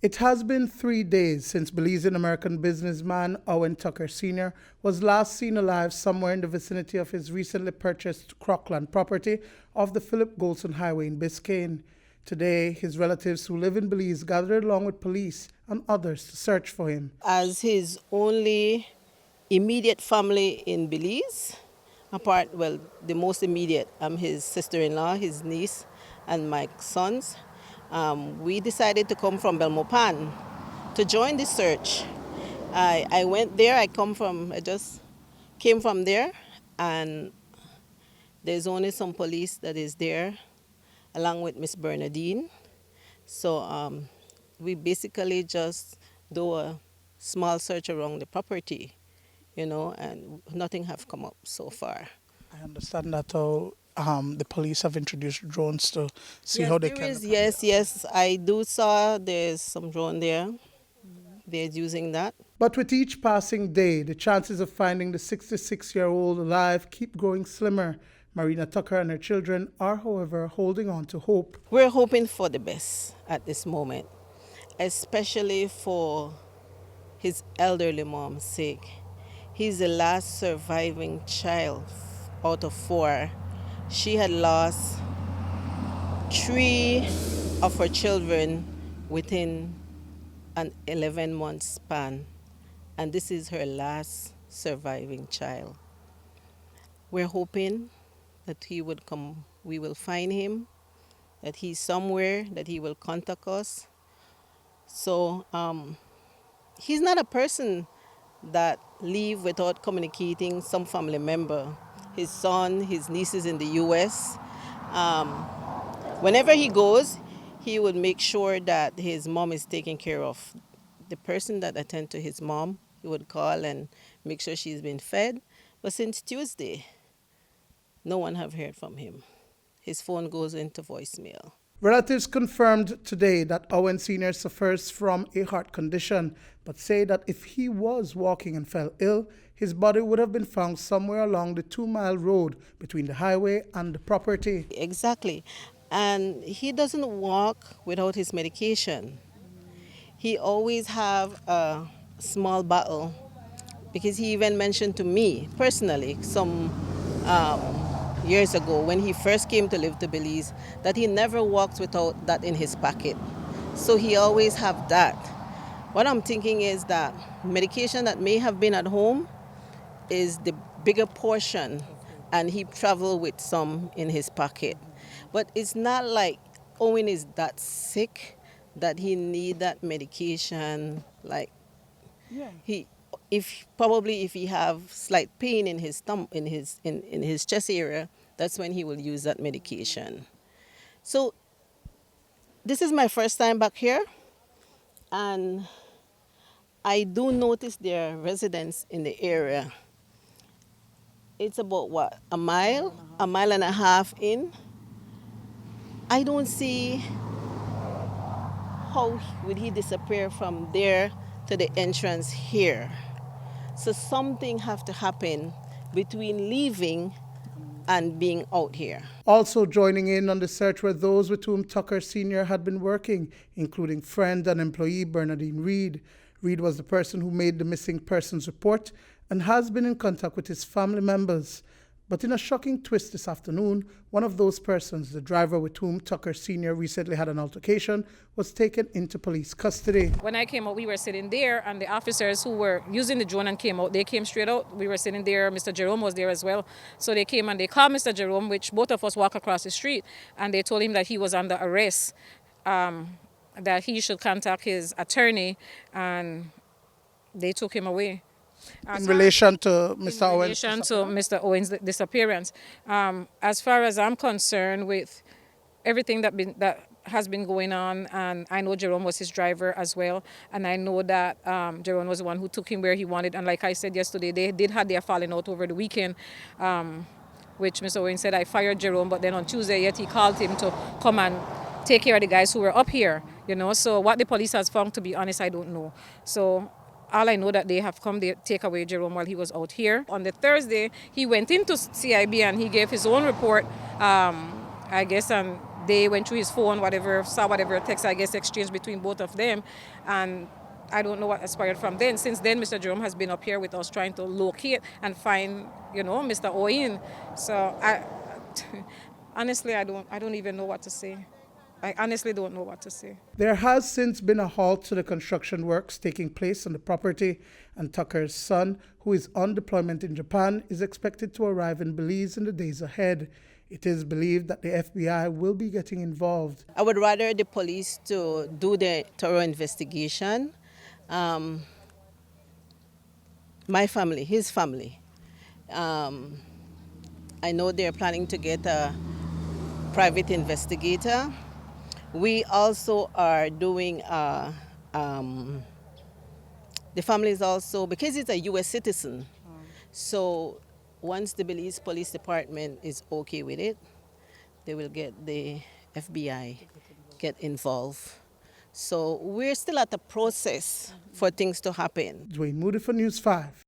It has been 3 days since Belizean American businessman Owen Tucker Senior was last seen alive somewhere in the vicinity of his recently purchased Crocland property off the Philip Golson Highway in Biscayne. Today, his relatives who live in Belize gathered along with police and others to search for him. As his only immediate family in Belize, the most immediate, his sister-in-law, his niece, and my sons, we decided to come from Belmopan to join the search. I went there, I just came from there, and there's only some police that is there, along with Miss Bernadine. So we basically just do a small search around the property, and nothing have come up so far. I understand that the police have introduced drones to see how they can... Yes, I do saw there's some drone there. They're using that. But with each passing day, the chances of finding the 66-year-old alive keep growing slimmer. Marina Tucker and her children are, however, holding on to hope. We're hoping for the best at this moment, especially for his elderly mom's sake. He's the last surviving child out of 4. She had lost 3 of her children within an 11-month span, and this is her last surviving child. We're hoping that he would come, we will find him, that he's somewhere, that he will contact us. So he's not a person that leave without communicating some family member. His son, his nieces in the U.S. Whenever he goes, he would make sure that his mom is taken care of. The person that attend to his mom, he would call and make sure she's been fed. But since Tuesday, no one have heard from him. His phone goes into voicemail. Relatives confirmed today that Owen Senior suffers from a heart condition, but say that if he was walking and fell ill, his body would have been found somewhere along the 2-mile road between the highway and the property. Exactly. And he doesn't walk without his medication. He always have a small bottle, because he even mentioned to me personally some years ago when he first came to live to Belize that he never walks without that in his pocket. So he always have that. What I'm thinking is that medication that may have been at home is the bigger portion, and he traveled with some in his pocket. But it's not like Owen is that sick that he need that medication. Like, if he have slight pain in his in his chest area, that's when he will use that medication. So this is my first time back here, and I do notice there are residents in the area. It's about a mile and a half in. I don't see how would he disappear from there to the entrance here. So something have to happen between leaving and being out here. Also joining in on the search were those with whom Tucker Senior had been working, including friend and employee Bernadine Reed. Reed was the person who made the missing persons report and has been in contact with his family members. But in a shocking twist this afternoon, one of those persons, the driver with whom Tucker Senior recently had an altercation, was taken into police custody. When I came out, we were sitting there, and the officers who were using the drone and came out, they came straight out. We were sitting there. Mr. Jerome was there as well. So they came and they called Mr. Jerome, which both of us walk across the street, and they told him that he was under arrest, that he should contact his attorney, and they took him away. In relation to Mr. Owen's disappearance. As far as I'm concerned, with everything that has been going on, and I know Jerome was his driver as well, and I know that Jerome was the one who took him where he wanted, and like I said yesterday, they did have their falling out over the weekend, which Mr. Owen said I fired Jerome, but then on Tuesday yet he called him to come and take care of the guys who were up here, so what the police has found, to be honest, I don't know. So all I know that they have come to take away Jerome while he was out here. On the Thursday, he went into CIB and he gave his own report, I guess, on they went through his phone, whatever, saw whatever text, I guess, exchanged between both of them. And I don't know what aspired from then. Since then, Mr. Jerome has been up here with us trying to locate and find, Mr. Owen. So honestly, I don't even know what to say. I honestly don't know what to say. There has since been a halt to the construction works taking place on the property, and Tucker's son, who is on deployment in Japan, is expected to arrive in Belize in the days ahead. It is believed that the FBI will be getting involved. I would rather the police to do the thorough investigation. My family, his family, I know they're planning to get a private investigator. We also are doing, the family is also, because he's a U.S. citizen, so once the Belize Police Department is okay with it, they will get the FBI get involved. So we're still at the process for things to happen. Duane, Moody for News 5.